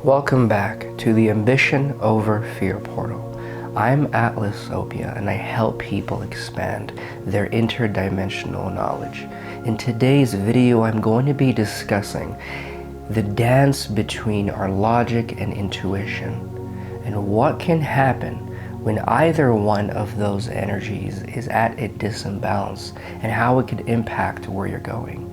Welcome back to the Ambition Over Fear portal. I'm Atlas Opia and I help people expand their interdimensional knowledge. In today's video, I'm going to be discussing the dance between our logic and intuition and what can happen when either one of those energies is at a disimbalance and how it could impact where you're going.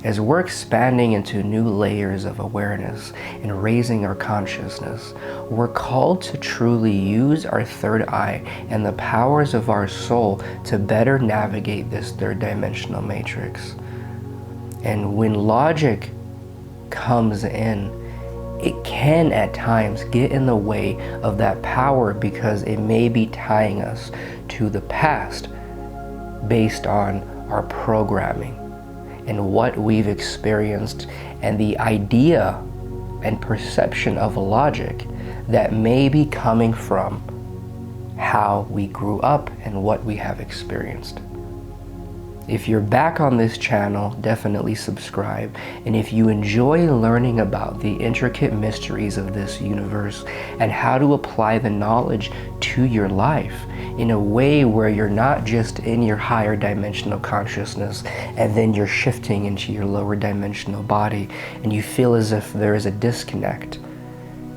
As we're expanding into new layers of awareness and raising our consciousness, we're called to truly use our third eye and the powers of our soul to better navigate this third dimensional matrix. And when logic comes in, it can at times get in the way of that power because it may be tying us to the past based on our programming and what we've experienced and the idea and perception of logic that may be coming from how we grew up and what we have experienced. If you're back on this channel, definitely subscribe. And if you enjoy learning about the intricate mysteries of this universe and how to apply the knowledge to your life in a way where you're not just in your higher dimensional consciousness and then you're shifting into your lower dimensional body and you feel as if there is a disconnect,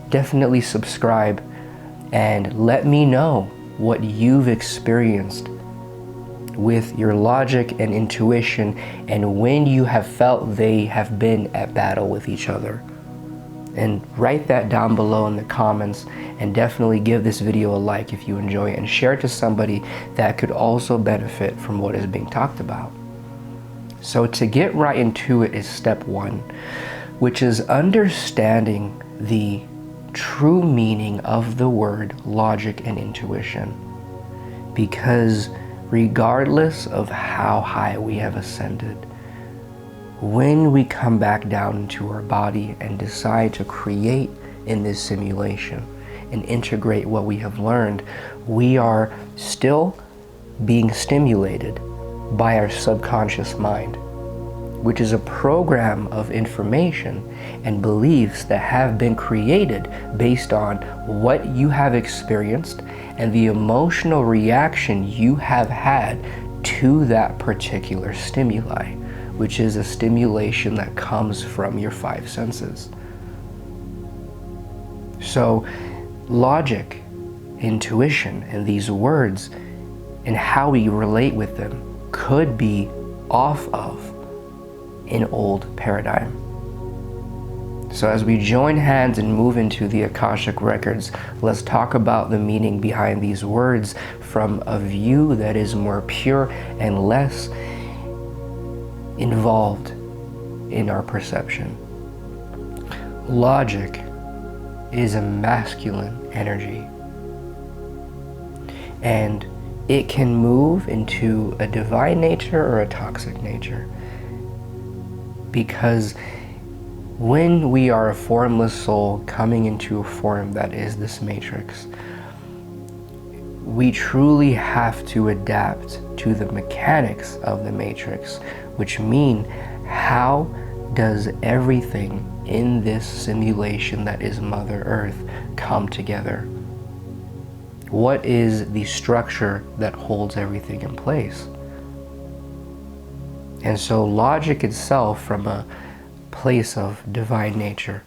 definitely subscribe and let me know what you've experienced with your logic and intuition and when you have felt they have been at battle with each other. And write that down below in the comments, and definitely give this video a like if you enjoy it and share it to somebody that could also benefit from what is being talked about. So to get right into it is step one, which is understanding the true meaning of the word logic and intuition. Because regardless of how high we have ascended, when we come back down into our body and decide to create in this simulation and integrate what we have learned, we are still being stimulated by our subconscious mind, which is a program of information and beliefs that have been created based on what you have experienced and the emotional reaction you have had to that particular stimuli, which is a stimulation that comes from your five senses. So logic, intuition, and these words and how we relate with them could be off of an old paradigm. So as we join hands and move into the Akashic records, let's talk about the meaning behind these words from a view that is more pure and less involved in our perception. Logic is a masculine energy, and it can move into a divine nature or a toxic nature. Because when we are a formless soul coming into a form that is this matrix, we truly have to adapt to the mechanics of the matrix, which mean how does everything in this simulation that is Mother Earth come together? What is the structure that holds everything in place? And so logic itself, from a place of divine nature,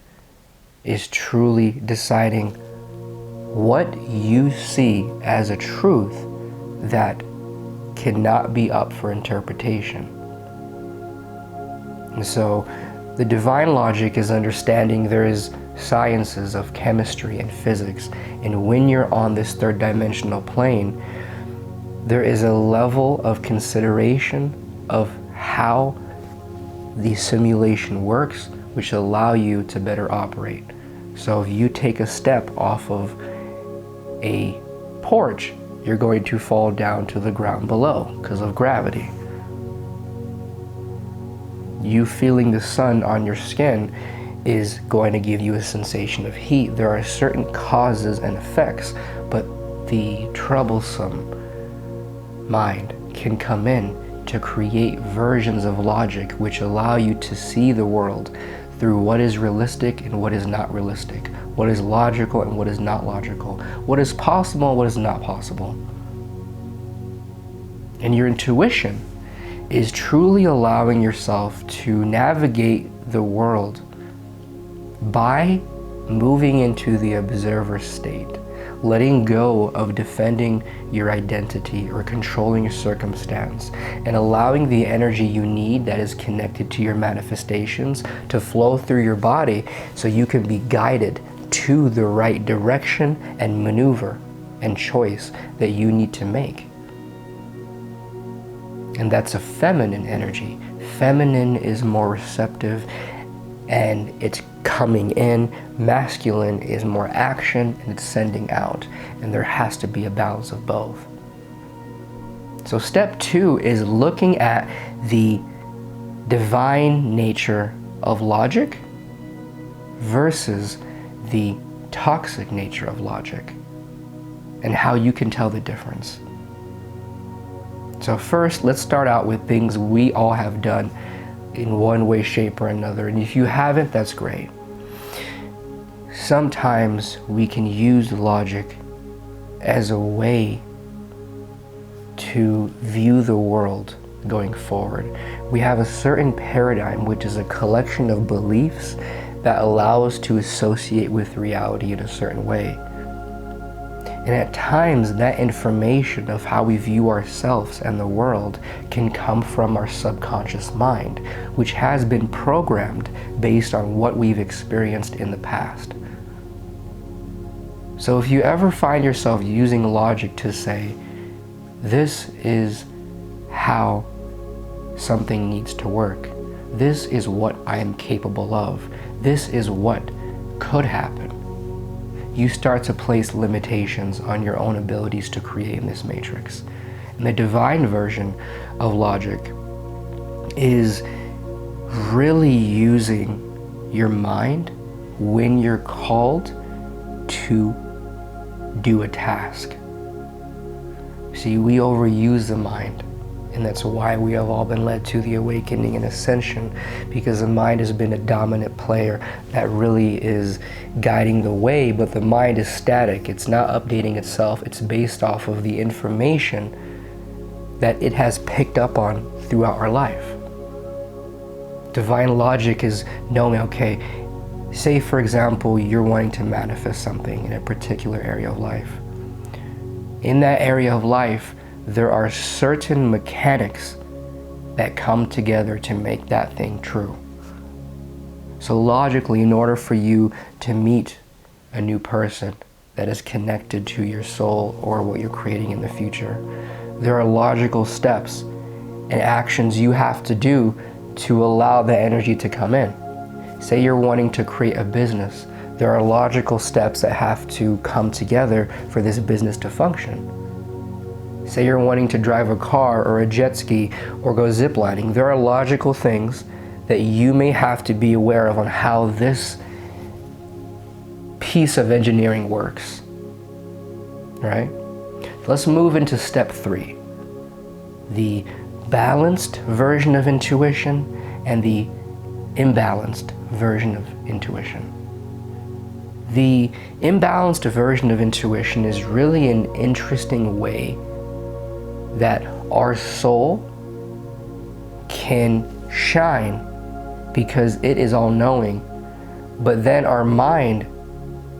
is truly deciding what you see as a truth that cannot be up for interpretation. And so the divine logic is understanding there is sciences of chemistry and physics, and when you're on this third dimensional plane, there is a level of consideration of how the simulation works, which allow you to better operate. So if you take a step off of a porch, you're going to fall down to the ground below because of gravity. You feeling the sun on your skin is going to give you a sensation of heat. There are certain causes and effects, but the troublesome mind can come in to create versions of logic which allow you to see the world through what is realistic and what is not realistic, what is logical and what is not logical, what is possible and what is not possible. And your intuition is truly allowing yourself to navigate the world by moving into the observer state, letting go of defending your identity or controlling your circumstance, and allowing the energy you need that is connected to your manifestations to flow through your body so you can be guided to the right direction and maneuver and choice that you need to make. And that's a feminine energy. Feminine is more receptive and it's coming in. Masculine is more action and it's sending out. And there has to be a balance of both. So step 2 is looking at the divine nature of logic versus the toxic nature of logic, and how you can tell the difference. So first, let's start out with things we all have done in one way, shape, or another. And if you haven't, that's great. Sometimes we can use logic as a way to view the world going forward. We have a certain paradigm, which is a collection of beliefs that allow us to associate with reality in a certain way. And at times, that information of how we view ourselves and the world can come from our subconscious mind, which has been programmed based on what we've experienced in the past. So if you ever find yourself using logic to say, this is how something needs to work, this is what I am capable of, this is what could happen, you start to place limitations on your own abilities to create in this matrix. And the divine version of logic is really using your mind when you're called to do a task. See, we overuse the mind, and that's why we have all been led to the awakening and ascension, because the mind has been a dominant player that really is guiding the way, but the mind is static. It's not updating itself. It's based off of the information that it has picked up on throughout our life. Divine logic is knowing, okay, say for example, you're wanting to manifest something in a particular area of life. In that area of life, there are certain mechanics that come together to make that thing true. So logically, in order for you to meet a new person that is connected to your soul or what you're creating in the future, there are logical steps and actions you have to do to allow the energy to come in. Say you're wanting to create a business. There are logical steps that have to come together for this business to function. Say you're wanting to drive a car or a jet ski or go ziplining. There are logical things that you may have to be aware of on how this piece of engineering works, right? Let's move into step 3, the balanced version of intuition and the imbalanced version of intuition. The imbalanced version of intuition is really an interesting way that our soul can shine because it is all-knowing, but then our mind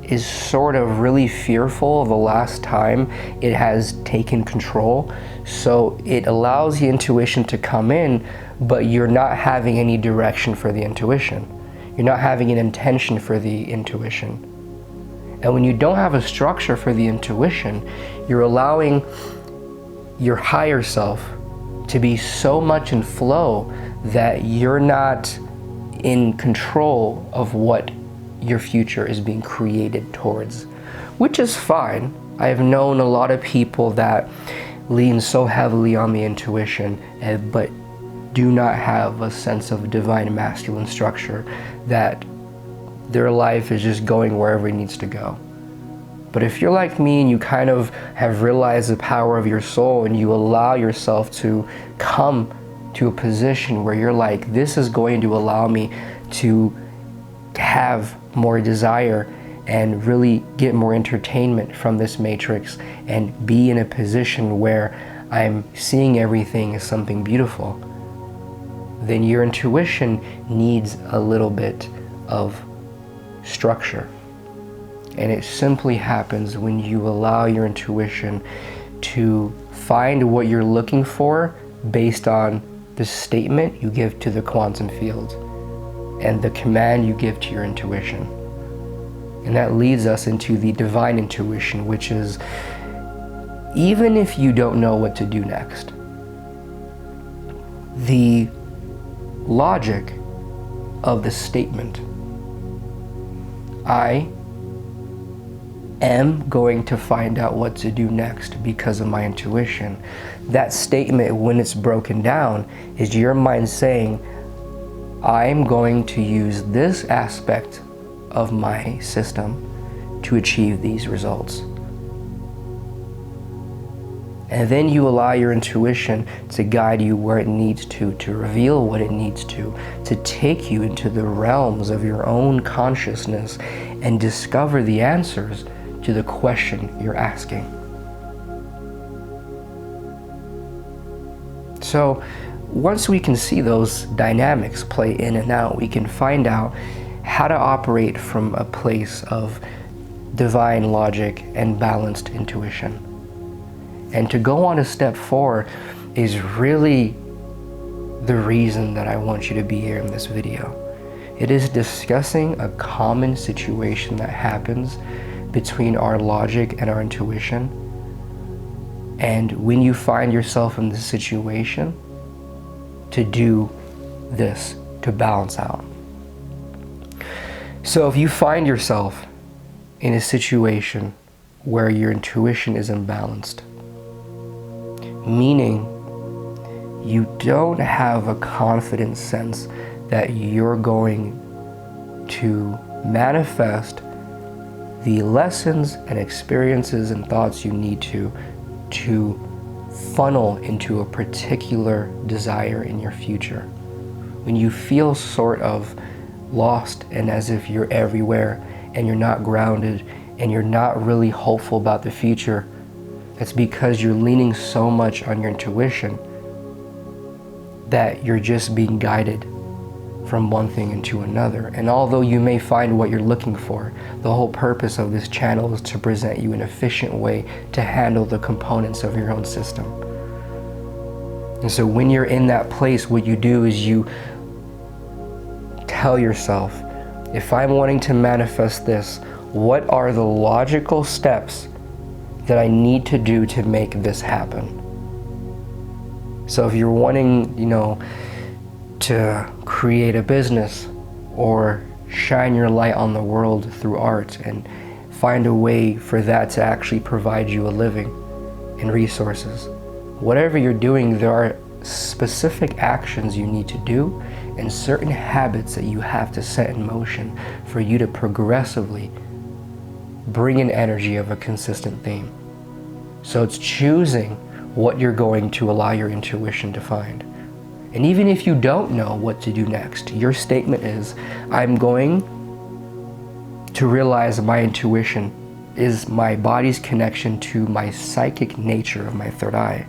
is sort of really fearful of the last time it has taken control. So it allows the intuition to come in, but you're not having any direction for the intuition. You're not having an intention for the intuition. And when you don't have a structure for the intuition, you're allowing your higher self to be so much in flow that you're not in control of what your future is being created towards, which is fine. I have known a lot of people that lean so heavily on the intuition, but do not have a sense of divine masculine structure, that their life is just going wherever it needs to go. But if you're like me and you kind of have realized the power of your soul and you allow yourself to come to a position where you're like, this is going to allow me to have more desire and really get more entertainment from this matrix and be in a position where I'm seeing everything as something beautiful, then your intuition needs a little bit of structure. And it simply happens when you allow your intuition to find what you're looking for based on the statement you give to the quantum field and the command you give to your intuition. And that leads us into the divine intuition, which is, even if you don't know what to do next, the logic of the statement, I am going to find out what to do next because of my intuition. That statement, when it's broken down, is your mind saying, I'm going to use this aspect of my system to achieve these results. And then you allow your intuition to guide you where it needs to reveal what it needs to take you into the realms of your own consciousness and discover the answers to the question you're asking. So once we can see those dynamics play in and out, we can find out how to operate from a place of divine logic and balanced intuition. And to go on to step 4 is really the reason that I want you to be here in this video. It is discussing a common situation that happens between our logic and our intuition. And when you find yourself in this situation, to do this, to balance out. So if you find yourself in a situation where your intuition is imbalanced, meaning you don't have a confident sense that you're going to manifest the lessons and experiences and thoughts you need to funnel into a particular desire in your future. When you feel sort of lost and as if you're everywhere and you're not grounded and you're not really hopeful about the future, it's because you're leaning so much on your intuition that you're just being guided from one thing into another. And although you may find what you're looking for, the whole purpose of this channel is to present you an efficient way to handle the components of your own system. And so when you're in that place, what you do is you tell yourself, if I'm wanting to manifest this, what are the logical steps that I need to do to make this happen? So if you're wanting, to create a business or shine your light on the world through art and find a way for that to actually provide you a living and resources, whatever you're doing, there are specific actions you need to do and certain habits that you have to set in motion for you to progressively bring an energy of a consistent theme. So it's choosing what you're going to allow your intuition to find. And even if you don't know what to do next, your statement is, I'm going to realize my intuition is my body's connection to my psychic nature of my third eye.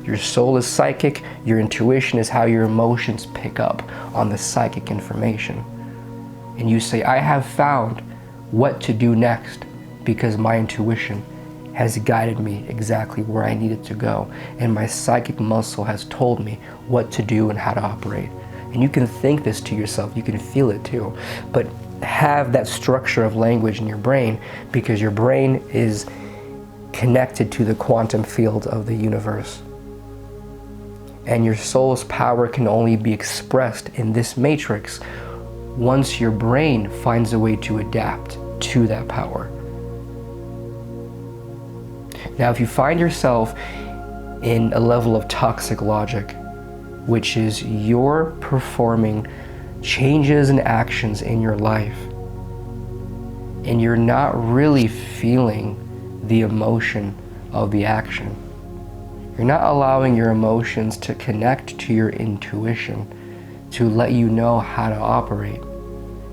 Your soul is psychic, your intuition is how your emotions pick up on the psychic information. And you say, I have found what to do next because my intuition has guided me exactly where I needed to go, and my psychic muscle has told me what to do and how to operate. And you can think this to yourself, you can feel it too, but have that structure of language in your brain, because your brain is connected to the quantum field of the universe. And your soul's power can only be expressed in this matrix once your brain finds a way to adapt to that power. Now, if you find yourself in a level of toxic logic, which is you're performing changes and actions in your life, and you're not really feeling the emotion of the action, you're not allowing your emotions to connect to your intuition to let you know how to operate,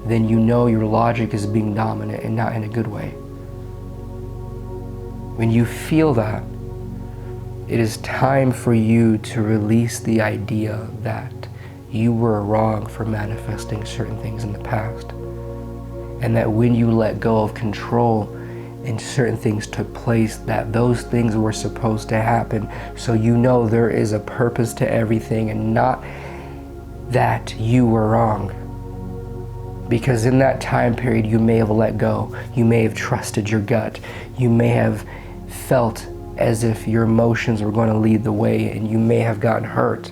then you know your logic is being dominant and not in a good way. When you feel that, it is time for you to release the idea that you were wrong for manifesting certain things in the past. And that when you let go of control and certain things took place, that those things were supposed to happen. So you know there is a purpose to everything and not that you were wrong. Because in that time period, you may have let go. You may have trusted your gut. You may have felt as if your emotions were going to lead the way, and you may have gotten hurt.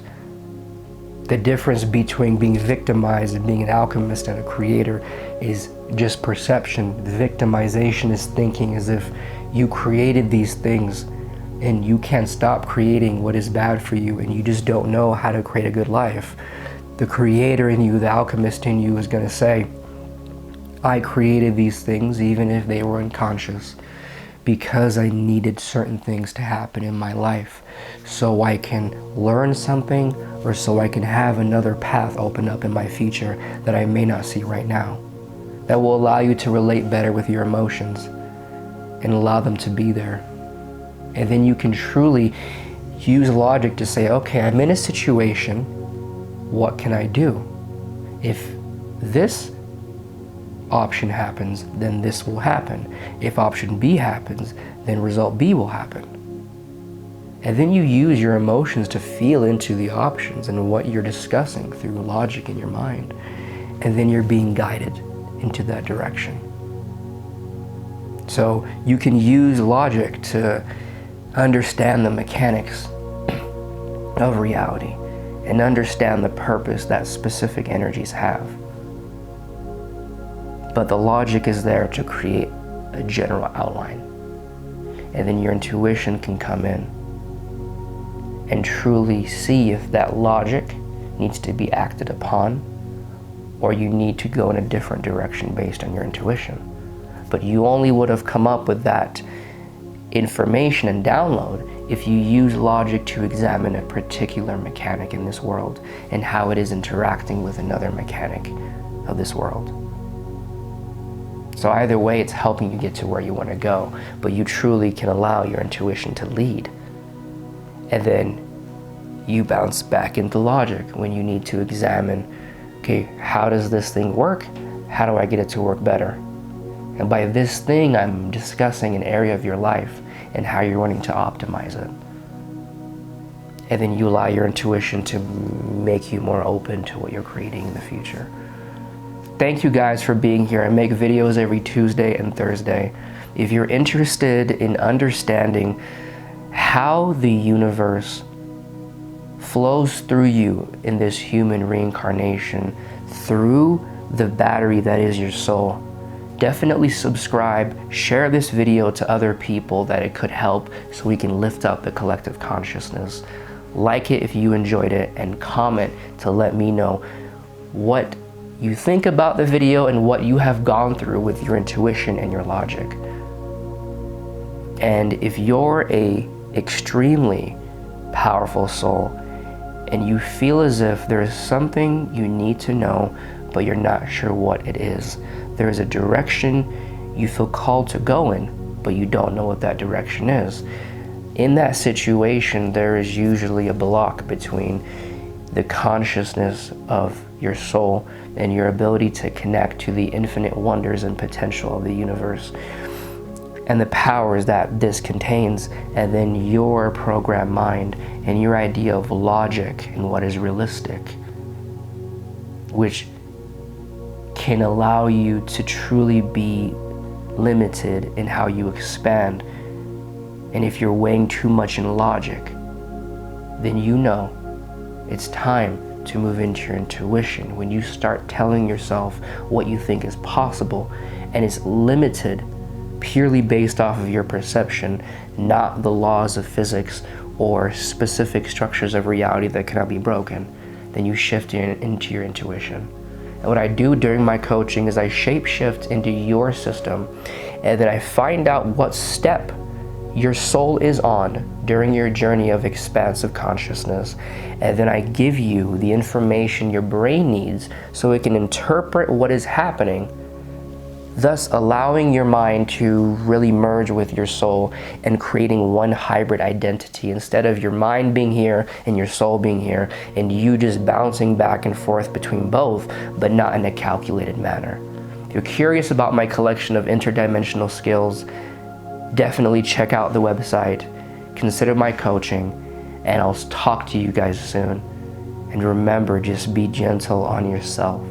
The difference between being victimized and being an alchemist and a creator is just perception. Victimization is thinking as if you created these things and you can't stop creating what is bad for you, and you just don't know how to create a good life. The creator in you, the alchemist in you, is going to say, I created these things even if they were unconscious, because I needed certain things to happen in my life so I can learn something, or so I can have another path open up in my future that I may not see right now. That will allow you to relate better with your emotions and allow them to be there. And then you can truly use logic to say, okay, I'm in a situation, what can I do? If this option happens, then this will happen. If option B happens, then result B will happen. And then you use your emotions to feel into the options and what you're discussing through logic in your mind. And then you're being guided into that direction. So you can use logic to understand the mechanics of reality and understand the purpose that specific energies have. But the logic is there to create a general outline. And then your intuition can come in and truly see if that logic needs to be acted upon, or you need to go in a different direction based on your intuition. But you only would have come up with that information and download if you use logic to examine a particular mechanic in this world and how it is interacting with another mechanic of this world. So either way, it's helping you get to where you want to go, but you truly can allow your intuition to lead. And then you bounce back into logic when you need to examine, okay, how does this thing work? How do I get it to work better? And by this thing, I'm discussing an area of your life and how you're wanting to optimize it. And then you allow your intuition to make you more open to what you're creating in the future. Thank you guys for being here. I make videos every Tuesday and Thursday. If you're interested in understanding how the universe flows through you in this human reincarnation through the battery that is your soul, definitely subscribe, share this video to other people that it could help so we can lift up the collective consciousness. Like it if you enjoyed it, and comment to let me know what you think about the video and what you have gone through with your intuition and your logic. And if you're a extremely powerful soul and you feel as if there is something you need to know but you're not sure what it is, there is a direction you feel called to go in but you don't know what that direction is. In that situation, there is usually a block between the consciousness of your soul and your ability to connect to the infinite wonders and potential of the universe and the powers that this contains, and then your programmed mind and your idea of logic and what is realistic, which can allow you to truly be limited in how you expand. And if you're weighing too much in logic, then you know it's time to move into your intuition. When you start telling yourself what you think is possible and it's limited purely based off of your perception, not the laws of physics or specific structures of reality that cannot be broken, then you shift into your intuition. And what I do during my coaching is I shape shift into your system, and then I find out what step your soul is on during your journey of expansive consciousness, and then I give you the information your brain needs so it can interpret what is happening, thus allowing your mind to really merge with your soul and creating one hybrid identity instead of your mind being here and your soul being here and you just bouncing back and forth between both, but not in a calculated manner. If you're curious about my collection of interdimensional skills, definitely check out the website, consider my coaching, and I'll talk to you guys soon. And remember, just be gentle on yourself.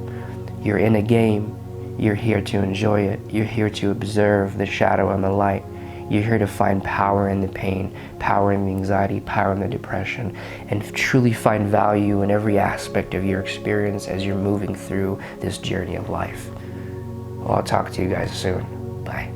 You're in a game. You're here to enjoy it. You're here to observe the shadow and the light. You're here to find power in the pain, power in the anxiety, power in the depression, and truly find value in every aspect of your experience as you're moving through this journey of life. Well, I'll talk to you guys soon. Bye.